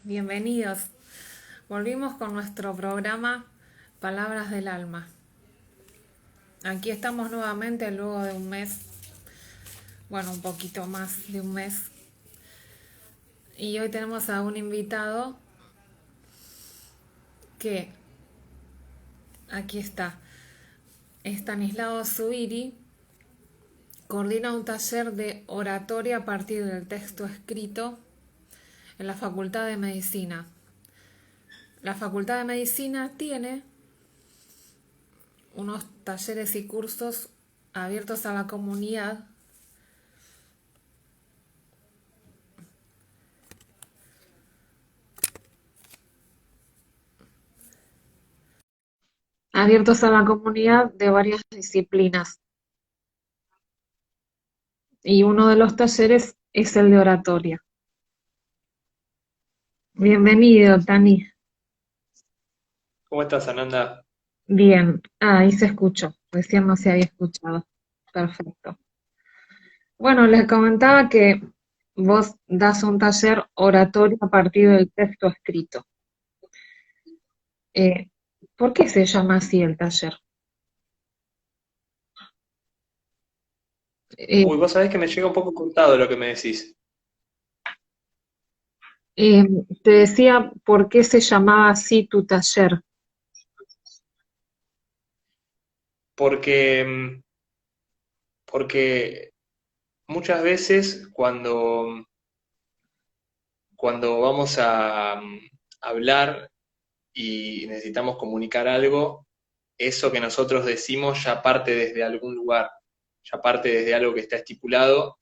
Bienvenidos. Volvimos con nuestro programa Palabras del Alma. Aquí estamos nuevamente luego de un mes, bueno, un poquito más de un mes. Y hoy tenemos a un invitado que, aquí está, Estanislao Zubiri, coordina un taller de oratoria a partir del texto escrito en la Facultad de Medicina. La Facultad de Medicina tiene unos talleres y cursos abiertos a la comunidad, de varias disciplinas. Y uno de los talleres es el de oratoria. Bienvenido, Tani. ¿Cómo estás, Ananda? Bien. Ah, ahí se escuchó. Recién no se había escuchado. Perfecto. Bueno, les comentaba que vos das un taller oratorio a partir del texto escrito. Eh, ¿Por qué se llama así el taller? Eh, Uy, vos sabés que me llega un poco contado lo que me decís, eh, Te decía por qué se llamaba así tu taller. porque, porque muchas veces cuando vamos a hablar y necesitamos comunicar algo, eso que nosotros decimos ya parte desde algún lugar, ya parte desde algo que está estipulado,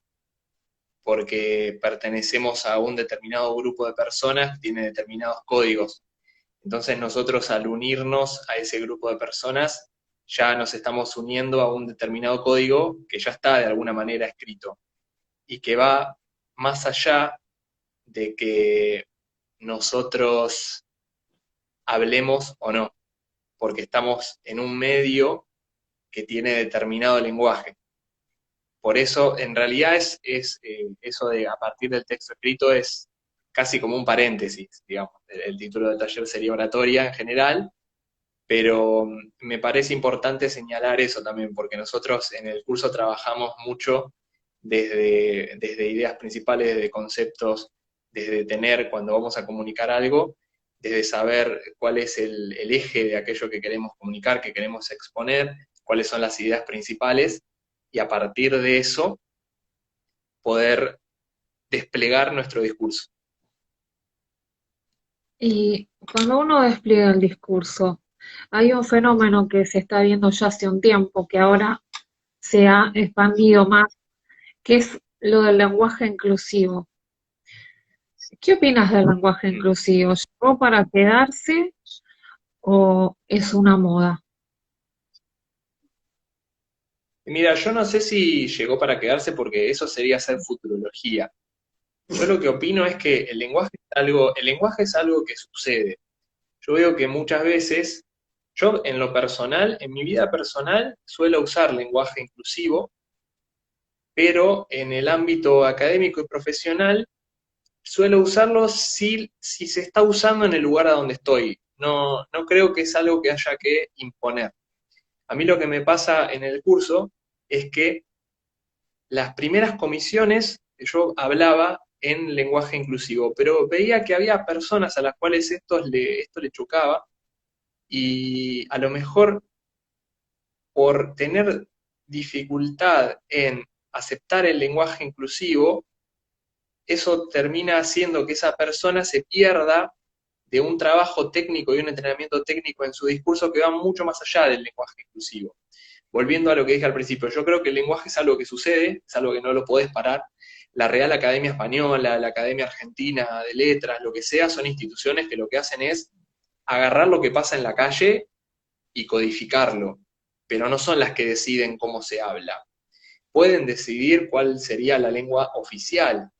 porque pertenecemos a un determinado grupo de personas que tiene determinados códigos. Entonces nosotros al unirnos a ese grupo de personas ya nos estamos uniendo a un determinado código que ya está de alguna manera escrito y que va más allá de que nosotros hablemos o no, porque estamos en un medio que tiene determinado lenguaje. Por eso, en realidad, eso de a partir del texto escrito es casi como un paréntesis, digamos. El título del taller sería oratoria en general, pero me parece importante señalar eso también, porque nosotros en el curso trabajamos mucho desde ideas principales, desde conceptos, desde tener, cuando vamos a comunicar algo, desde saber cuál es el eje de aquello que queremos comunicar, que queremos exponer, cuáles son las ideas principales, y a partir de eso poder desplegar nuestro discurso. Y cuando uno despliega el discurso, hay un fenómeno que se está viendo ya hace un tiempo, que ahora se ha expandido más, que es lo del lenguaje inclusivo. ¿Qué opinas del lenguaje inclusivo? ¿Llegó para quedarse o es una moda? Mira, yo no sé si llegó para quedarse porque eso sería hacer futurología. Yo lo que opino es que el lenguaje es algo que sucede. Yo veo que muchas veces, yo en lo personal, en mi vida personal, suelo usar lenguaje inclusivo, pero en el ámbito académico y profesional, suelo usarlo si se está usando en el lugar a donde estoy. No, no creo que es algo que haya que imponer. A mí lo que me pasa en el curso es que las primeras comisiones yo hablaba en lenguaje inclusivo, pero veía que había personas a las cuales esto le chocaba y a lo mejor por tener dificultad en aceptar el lenguaje inclusivo, eso termina haciendo que esa persona se pierda de un trabajo técnico y un entrenamiento técnico en su discurso que va mucho más allá del lenguaje inclusivo. Volviendo a lo que dije al principio, yo creo que el lenguaje es algo que sucede, es algo que no lo podés parar. La Real Academia Española, la Academia Argentina de Letras, lo que sea, son instituciones que lo que hacen es agarrar lo que pasa en la calle y codificarlo, pero no son las que deciden cómo se habla. Pueden decidir cuál sería la lengua oficial,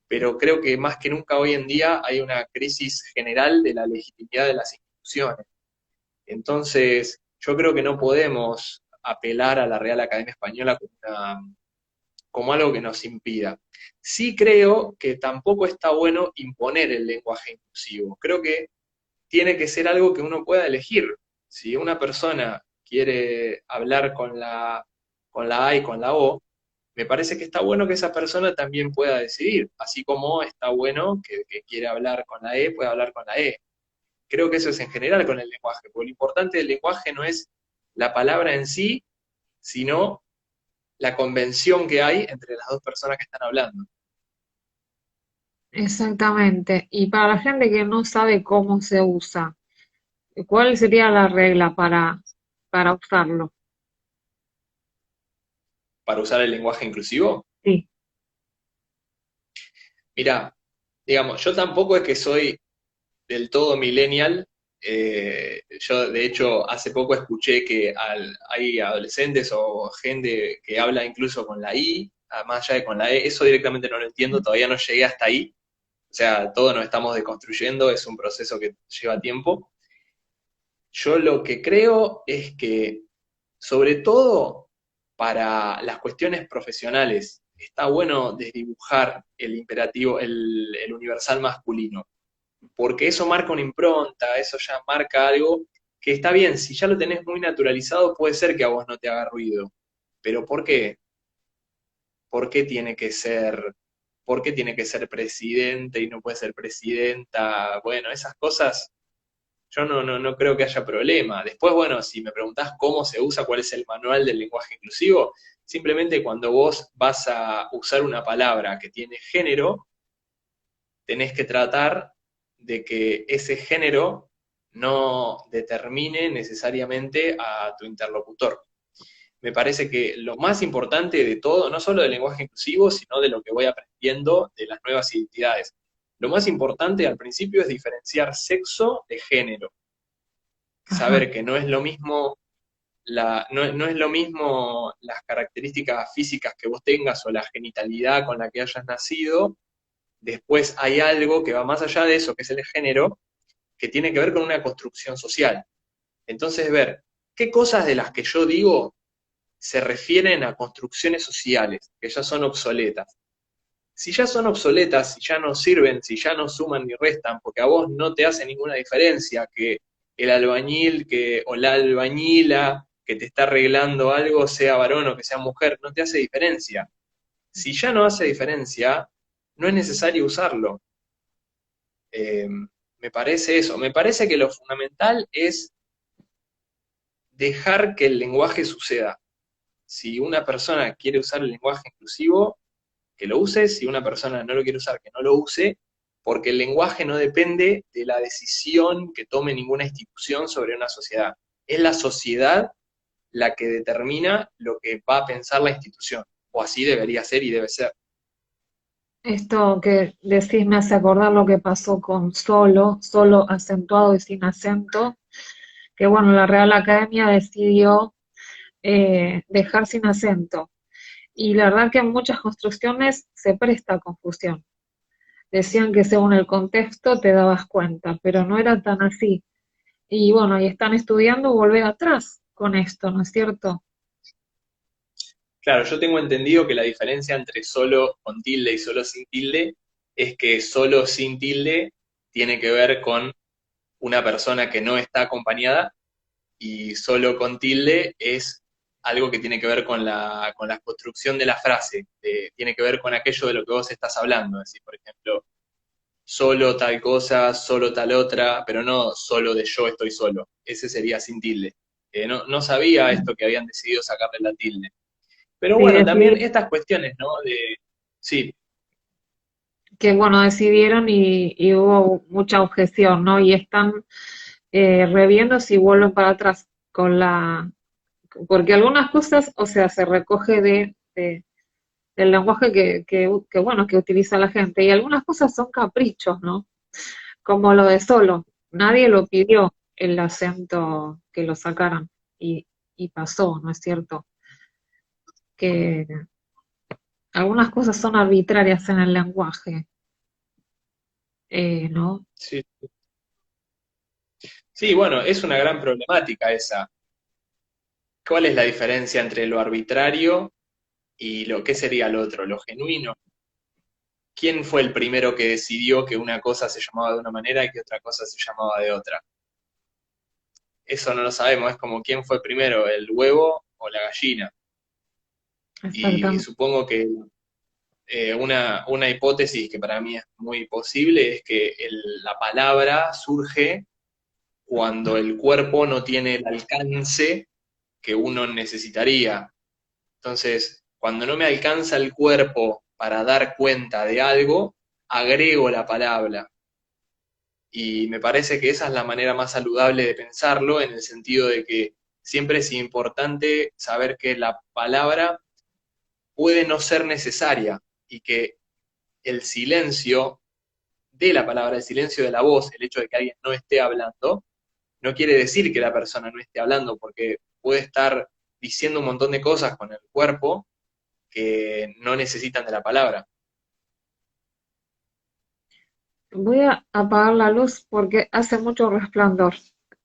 pero creo que más que nunca hoy en día hay una crisis general de la legitimidad de las instituciones. Entonces, yo creo que no podemos apelar a la Real Academia Española como como algo que nos impida. Sí creo que tampoco está bueno imponer el lenguaje inclusivo. Creo que tiene que ser algo que uno pueda elegir. Si una persona quiere hablar con la A y con la O, me parece que está bueno que esa persona también pueda decidir, así como está bueno que quiere hablar con la E, pueda hablar con la E. Creo que eso es en general con el lenguaje, porque lo importante del lenguaje no es la palabra en sí, sino la convención que hay entre las dos personas que están hablando. Exactamente. Y para la gente que no sabe cómo se usa, ¿cuál sería la regla para usarlo? Para usar el lenguaje inclusivo, Sí. mira, digamos, yo tampoco es que soy del todo millennial. Yo, de hecho, hace poco escuché que hay adolescentes o gente que habla incluso con la I, más allá de con la E. Eso directamente no lo entiendo, todavía no llegué hasta ahí. O sea, todos nos estamos deconstruyendo, es un proceso que lleva tiempo. Yo lo que creo es que, sobre todo para las cuestiones profesionales, está bueno desdibujar el imperativo, el universal masculino, porque eso marca una impronta, eso ya marca algo que está bien, si ya lo tenés muy naturalizado, puede ser que a vos no te haga ruido, pero ¿por qué? ¿Por qué tiene que ser, por qué tiene que ser presidente y no puede ser presidenta? Bueno, esas cosas yo no creo que haya problema. Después, bueno, si me preguntás cómo se usa, cuál es el manual del lenguaje inclusivo, simplemente cuando vos vas a usar una palabra que tiene género, tenés que tratar de que ese género no determine necesariamente a tu interlocutor. Me parece que lo más importante de todo, no solo del lenguaje inclusivo, sino de lo que voy aprendiendo de las nuevas identidades, lo más importante al principio es diferenciar sexo de género, Ajá. saber que no es lo mismo no es lo mismo las características físicas que vos tengas o la genitalidad con la que hayas nacido. Después hay algo que va más allá de eso, que es el género, que tiene que ver con una construcción social. Entonces, ver qué cosas de las que yo digo se refieren a construcciones sociales, que ya son obsoletas. Si ya son obsoletas, si ya no sirven, si ya no suman ni restan, porque a vos no te hace ninguna diferencia que el albañil o la albañila que te está arreglando algo sea varón o que sea mujer, no te hace diferencia. Si ya no hace diferencia, no es necesario usarlo. Me parece eso. Me parece que lo fundamental es dejar que el lenguaje suceda. Si una persona quiere usar el lenguaje inclusivo, que lo use, si una persona no lo quiere usar, que no lo use, porque el lenguaje no depende de la decisión que tome ninguna institución sobre una sociedad. Es la sociedad la que determina lo que va a pensar la institución, o así debería ser y debe ser. Esto que decís me hace acordar lo que pasó con solo acentuado y sin acento, que bueno, la Real Academia decidió dejar sin acento. Y la verdad que en muchas construcciones se presta a confusión. Decían que según el contexto te dabas cuenta, pero no era tan así. Y bueno, y están estudiando volver atrás con esto, ¿no es cierto? Claro, yo tengo entendido que la diferencia entre solo con tilde y solo sin tilde es que solo sin tilde tiene que ver con una persona que no está acompañada y solo con tilde es algo que tiene que ver con la construcción de la frase, tiene que ver con aquello de lo que vos estás hablando. Es decir, por ejemplo, solo tal cosa, solo tal otra, pero no solo de yo estoy solo. Ese sería sin tilde. No sabía esto que habían decidido sacarle la tilde. Pero Sí, bueno, también decidí estas cuestiones, ¿no? Sí, que bueno, decidieron y hubo mucha objeción, ¿no? Y están reviendo si vuelven para atrás con porque algunas cosas, o sea, se recoge del lenguaje bueno, que utiliza la gente, y algunas cosas son caprichos, ¿no? Como lo de solo. Nadie lo pidió el acento que lo sacaran y pasó, ¿no es cierto? Que algunas cosas son arbitrarias en el lenguaje, ¿no? sí. Sí, bueno, es una gran problemática esa. ¿Cuál es la diferencia entre lo arbitrario ¿Y qué sería lo otro? Lo genuino. ¿Quién fue el primero que decidió que una cosa se llamaba de una manera y que otra cosa se llamaba de otra? Eso no lo sabemos, es como quién fue primero, el huevo o la gallina. Y Exactamente. supongo que una hipótesis que para mí es muy posible es que la palabra surge cuando el cuerpo no tiene el alcance que uno necesitaría. Entonces, cuando no me alcanza el cuerpo para dar cuenta de algo, agrego la palabra. Y me parece que esa es la manera más saludable de pensarlo, en el sentido de que siempre es importante saber que la palabra puede no ser necesaria y que el silencio de la palabra, el silencio de la voz, el hecho de que alguien no esté hablando, no quiere decir que la persona no esté hablando, porque puede estar diciendo un montón de cosas con el cuerpo que no necesitan de la palabra. Voy a apagar la luz porque hace mucho resplandor.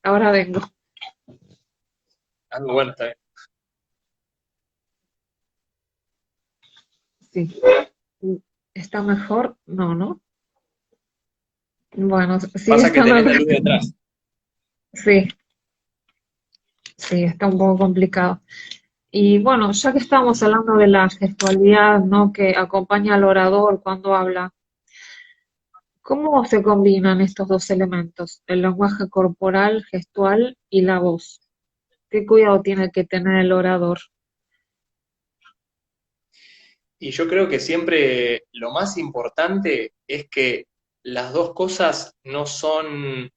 Ahora vengo. Algo bueno está bien. Sí. ¿Está mejor? No, ¿no? Bueno, sigue Pasa que estando tenés el... la luz de atrás. Sí, sí, está un poco complicado. Y bueno, ya que estamos hablando de la gestualidad, ¿no? Que acompaña al orador cuando habla, ¿cómo se combinan estos dos elementos? El lenguaje corporal, gestual y la voz. ¿Qué cuidado tiene que tener el orador? Y yo creo que siempre lo más importante es que las dos cosas no son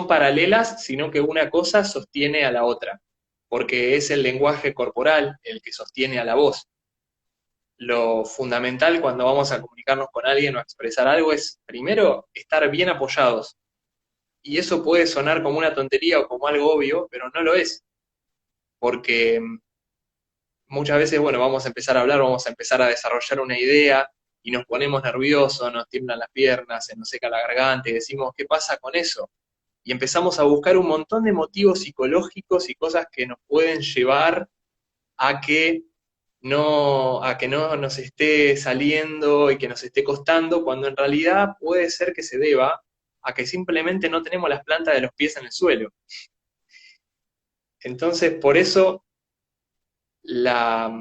paralelas, sino que una cosa sostiene a la otra, porque es el lenguaje corporal el que sostiene a la voz. Lo fundamental cuando vamos a comunicarnos con alguien o a expresar algo es, primero, estar bien apoyados. Y eso puede sonar como una tontería o como algo obvio, pero no lo es, porque muchas veces, bueno, vamos a empezar a hablar, vamos a empezar a desarrollar una idea y nos ponemos nerviosos, nos tiemblan las piernas, se nos seca la garganta y decimos, ¿qué pasa con eso? Y empezamos a buscar un montón de motivos psicológicos y cosas que nos pueden llevar a que no nos esté saliendo y que nos esté costando, cuando en realidad puede ser que se deba a que simplemente no tenemos las plantas de los pies en el suelo. Entonces, por eso la,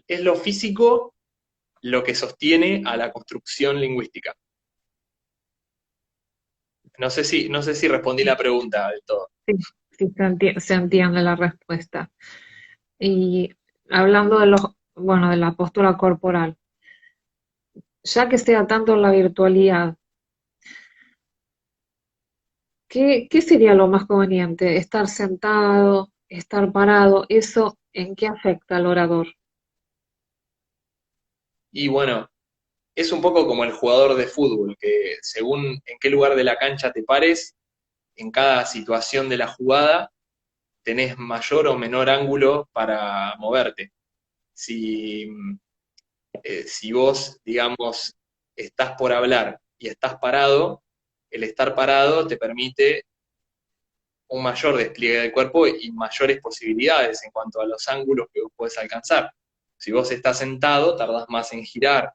es lo físico lo que sostiene a la construcción lingüística. No sé si respondí la pregunta del todo. Sí, sí se entiende la respuesta. Y hablando de los, bueno, de la postura corporal, ya que sea tanto la virtualidad, ¿qué sería lo más conveniente? ¿Estar sentado, estar parado? ¿Eso en qué afecta al orador? Y bueno, es un poco como el jugador de fútbol, que según en qué lugar de la cancha te pares, en cada situación de la jugada tenés mayor o menor ángulo para moverte. Si, si vos, digamos, estás por hablar y estás parado, el estar parado te permite un mayor despliegue del cuerpo y mayores posibilidades en cuanto a los ángulos que vos podés alcanzar. Si vos estás sentado, tardás más en girar.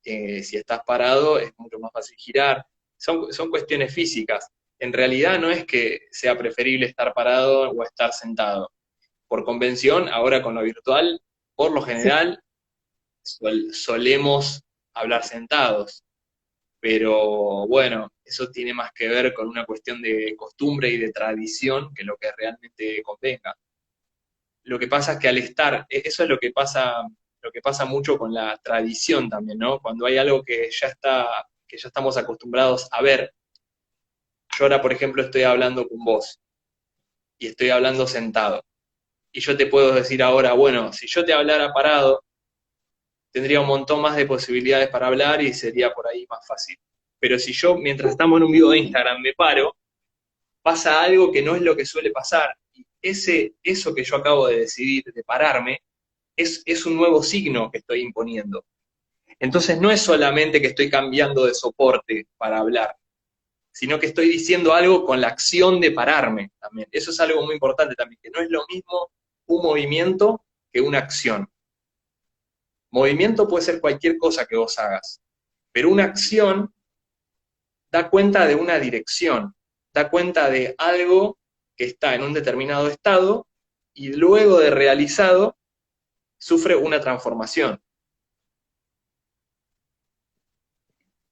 Si estás parado, es mucho más fácil girar. Son cuestiones físicas. En realidad no es que sea preferible estar parado o estar sentado. Por convención, ahora con lo virtual, por lo Sí, general, solemos hablar sentados. Pero bueno, eso tiene más que ver con una cuestión de costumbre y de tradición que lo que realmente convenga. Lo que pasa es que al estar, eso es lo que pasa mucho con la tradición también, ¿no? Cuando hay algo que ya estamos acostumbrados a ver. Yo ahora, por ejemplo, estoy hablando con vos y estoy hablando sentado. Y yo te puedo decir ahora, bueno, si yo te hablara parado, tendría un montón más de posibilidades para hablar y sería por ahí más fácil. Pero si yo, mientras estamos en un vivo de Instagram, me paro, pasa algo que no es lo que suele pasar. Y eso que yo acabo de decidir, de pararme, es un nuevo signo que estoy imponiendo. Entonces no es solamente que estoy cambiando de soporte para hablar, sino que estoy diciendo algo con la acción de pararme también. Eso es algo muy importante también, que no es lo mismo un movimiento que una acción. Movimiento puede ser cualquier cosa que vos hagas, pero una acción da cuenta de una dirección, da cuenta de algo que está en un determinado estado y luego de realizado sufre una transformación.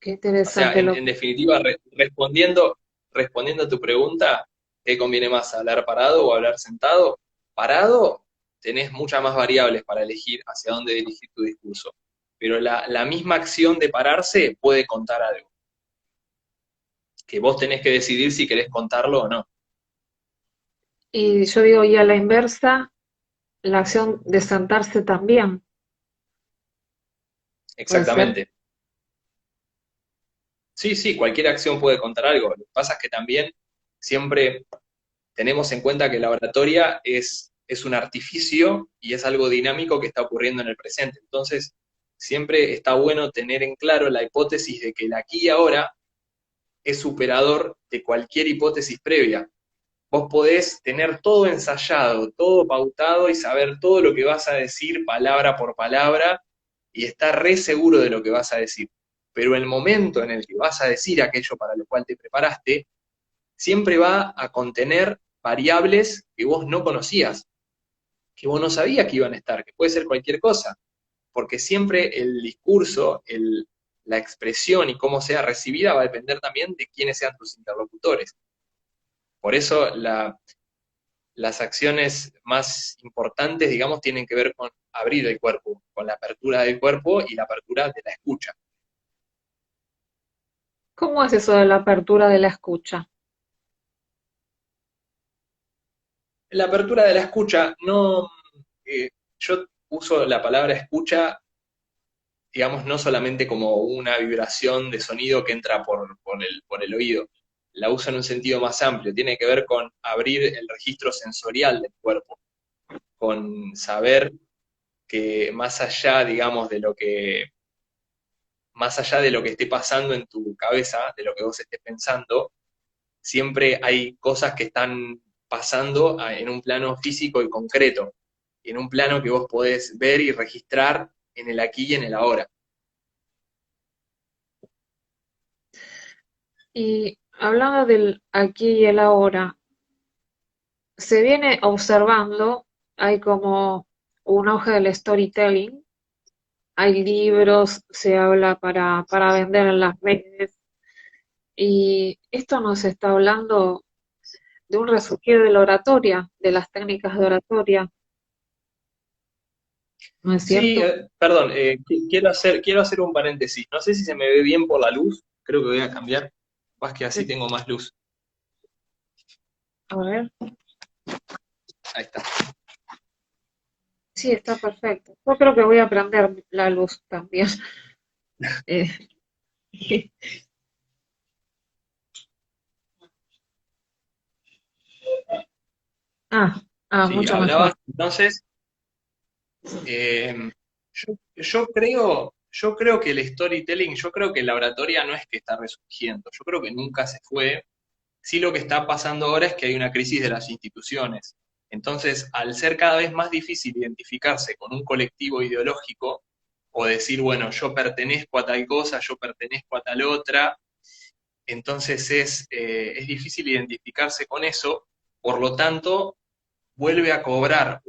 Qué O sea, interesante lo en definitiva, respondiendo a tu pregunta, ¿qué conviene más, hablar parado o hablar sentado? Parado, tenés muchas más variables para elegir hacia dónde dirigir tu discurso, pero la misma acción de pararse puede contar algo, que vos tenés que decidir si querés contarlo o no. y yo digo, y a la inversa, la acción de sentarse también, puede ser. Exactamente. Sí, sí, cualquier acción puede contar algo. Lo que pasa es que también siempre tenemos en cuenta que la oratoria es un artificio y es algo dinámico que está ocurriendo en el presente. Entonces, siempre está bueno tener en claro la hipótesis de que el aquí y ahora es superador de cualquier hipótesis previa. Vos podés tener todo ensayado, todo pautado y saber todo lo que vas a decir palabra por palabra y estar re seguro de lo que vas a decir. Pero el momento en el que vas a decir aquello para lo cual te preparaste, siempre va a contener variables que vos no conocías, que vos no sabías que iban a estar, que puede ser cualquier cosa, porque siempre el discurso, la expresión y cómo sea recibida va a depender también de quiénes sean tus interlocutores. Por eso las acciones más importantes, digamos, tienen que ver con abrir el cuerpo, con la apertura del cuerpo y la apertura de la escucha. ¿Cómo es eso de la apertura de la escucha? La apertura de la escucha, no, yo uso la palabra escucha, digamos, no solamente como una vibración de sonido que entra por el oído, la uso en un sentido más amplio, tiene que ver con abrir el registro sensorial del cuerpo, con saber que más allá, digamos, más allá de lo que esté pasando en tu cabeza, de lo que vos estés pensando, siempre hay cosas que están pasando en un plano físico y concreto, en un plano que vos podés ver y registrar en el aquí y en el ahora. Y hablando del aquí y el ahora, se viene observando, hay como un auge del storytelling, hay libros, se habla para vender en las redes, y esto nos está hablando de un resurgir de la oratoria, de las técnicas de oratoria, ¿no es Sí, cierto? perdón, quiero hacer un paréntesis. No sé si se me ve bien por la luz, creo que voy a cambiar, más que así tengo más luz. A ver, Ahí está. sí, está perfecto. Yo creo que voy a prender la luz también. Eh, ah, Sí, mucho mejor. hablaba. Entonces, yo creo que el storytelling, yo creo que la oratoria no es que está resurgiendo, yo creo que nunca se fue. Sí, lo que está pasando ahora es que hay una crisis de las instituciones. Entonces, al ser cada vez más difícil identificarse con un colectivo ideológico o decir, bueno, yo pertenezco a tal cosa, yo pertenezco a tal otra, entonces es difícil identificarse con eso, por lo tanto, vuelve a cobrar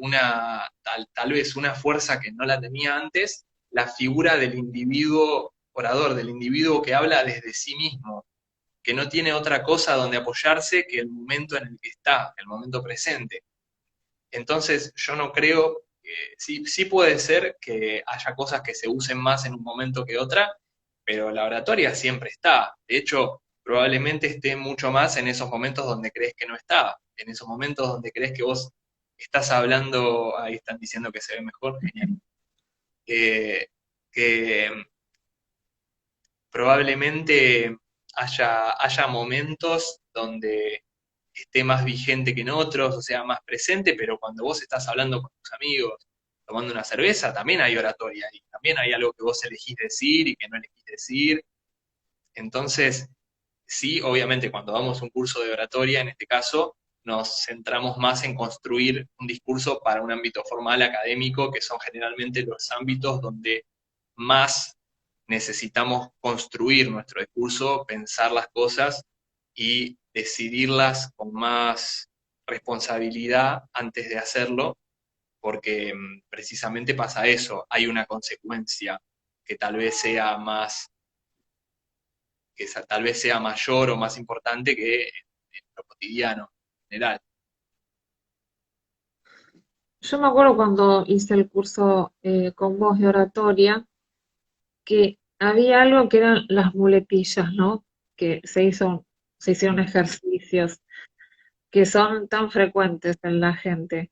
tal vez una fuerza que no la tenía antes, la figura del individuo orador, del individuo que habla desde sí mismo, que no tiene otra cosa donde apoyarse que el momento en el que está, el momento presente. Entonces, yo no creo, sí, sí puede ser que haya cosas que se usen más en un momento que otra, pero la oratoria siempre está. De hecho, probablemente esté mucho más en esos momentos donde crees que no está, en esos momentos donde crees que vos estás hablando, ahí están diciendo que se ve mejor, genial, que probablemente haya momentos donde esté más vigente que en otros, o sea, más presente, pero cuando vos estás hablando con tus amigos, tomando una cerveza, también hay oratoria y también hay algo que vos elegís decir y que no elegís decir. Entonces, sí, obviamente cuando damos un curso de oratoria, en este caso, nos centramos más en construir un discurso para un ámbito formal académico, que son generalmente los ámbitos donde más necesitamos construir nuestro discurso, pensar las cosas y decidirlas con más responsabilidad antes de hacerlo, porque precisamente pasa eso, hay una consecuencia que tal vez sea más, tal vez sea mayor o más importante que en lo cotidiano en general. Yo me acuerdo cuando hice el curso con vos de oratoria, que había algo que eran las muletillas, ¿no? Que se hicieron ejercicios que son tan frecuentes en la gente.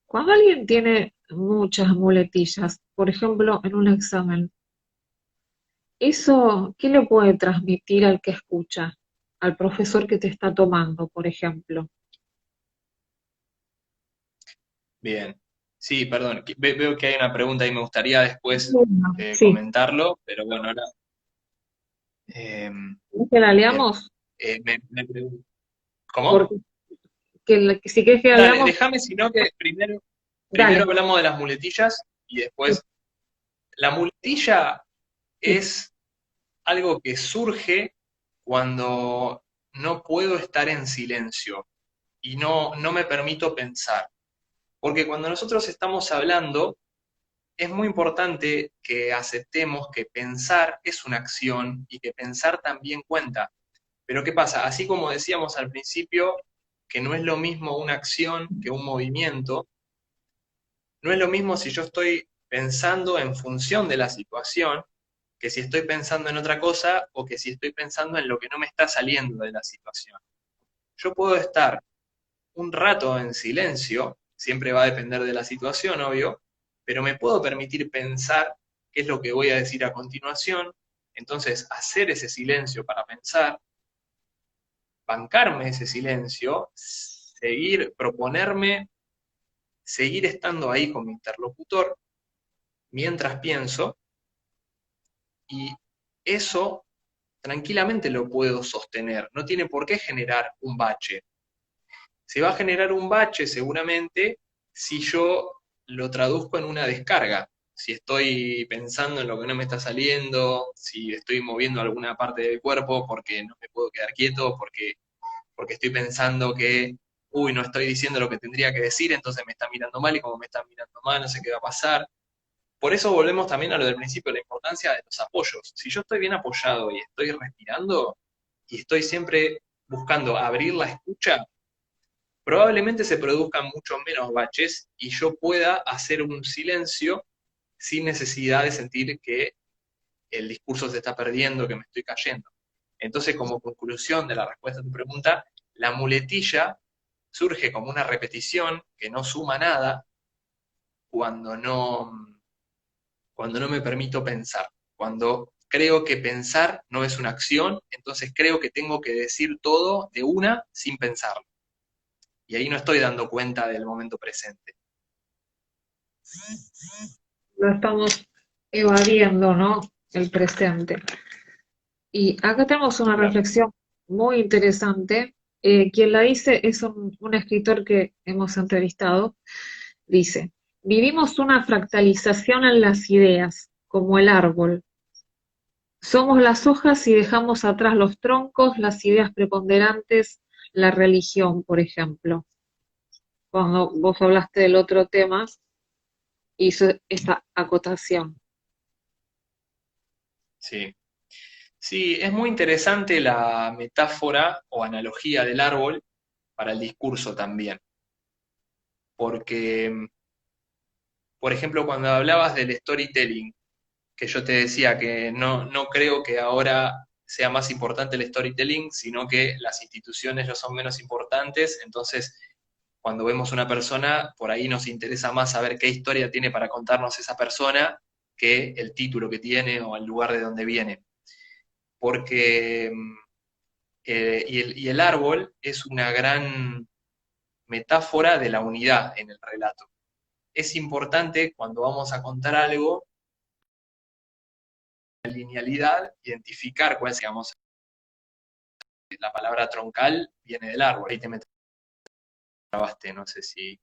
Cuando alguien tiene muchas muletillas, por ejemplo, en un examen, ¿eso qué le puede transmitir al que escucha? Al profesor que te está tomando, por ejemplo. Bien. Sí, perdón, veo que hay una pregunta y me gustaría después Bueno, sí, comentarlo, pero bueno, ahora... eh, ¿querés que la bien. leamos? Me pregunto, ¿cómo? Porque que si querés que la Dale, leamos, déjame, sino que primero dale. hablamos de las muletillas y Sí. después... La muletilla es algo que surge cuando no puedo estar en silencio y no me permito pensar. Porque cuando nosotros estamos hablando, es muy importante que aceptemos que pensar es una acción y que pensar también cuenta. Pero ¿qué pasa? Así como decíamos al principio, que no es lo mismo una acción que un movimiento, no es lo mismo si yo estoy pensando en función de la situación que si estoy pensando en otra cosa o que si estoy pensando en lo que no me está saliendo de la situación. Yo puedo estar un rato en silencio, siempre va a depender de la situación, obvio, pero me puedo permitir pensar qué es lo que voy a decir a continuación, entonces hacer ese silencio para pensar, bancarme ese silencio, seguir, proponerme, seguir estando ahí con mi interlocutor mientras pienso, y eso tranquilamente lo puedo sostener, no tiene por qué generar un bache. Se va a generar un bache seguramente si yo lo traduzco en una descarga. Si estoy pensando en lo que no me está saliendo, si estoy moviendo alguna parte del cuerpo porque no me puedo quedar quieto, porque estoy pensando que, uy, no estoy diciendo lo que tendría que decir, entonces me está mirando mal y como me está mirando mal, no sé qué va a pasar. Por eso volvemos también a lo del principio, la importancia de los apoyos. Si yo estoy bien apoyado y estoy respirando y estoy siempre buscando abrir la escucha, probablemente se produzcan mucho menos baches y yo pueda hacer un silencio sin necesidad de sentir que el discurso se está perdiendo, que me estoy cayendo. Entonces, como conclusión de la respuesta a tu pregunta, la muletilla surge como una repetición que no suma nada cuando no me permito pensar. Cuando creo que pensar no es una acción, entonces creo que tengo que decir todo de una sin pensarlo. Y ahí no estoy dando cuenta del momento presente. Lo estamos evadiendo, ¿no? El presente. Y acá tenemos una Claro. reflexión muy interesante. Quien la dice es un escritor que hemos entrevistado. Dice, vivimos una fractalización en las ideas, como el árbol. Somos las hojas y dejamos atrás los troncos, las ideas preponderantes, la religión, por ejemplo. Cuando vos hablaste del otro tema, hizo esta acotación. Sí. Sí, es muy interesante la metáfora o analogía del árbol para el discurso también, porque, por ejemplo, cuando hablabas del storytelling, que yo te decía que no creo que ahora sea más importante el storytelling, sino que las instituciones no son menos importantes, entonces cuando vemos una persona, por ahí nos interesa más saber qué historia tiene para contarnos esa persona que el título que tiene o el lugar de donde viene. Porque y el árbol es una gran metáfora de la unidad en el relato. Es importante cuando vamos a contar algo, la linealidad, identificar cuál es, digamos, la palabra troncal viene del árbol. Ahí te metes grabaste, no sé si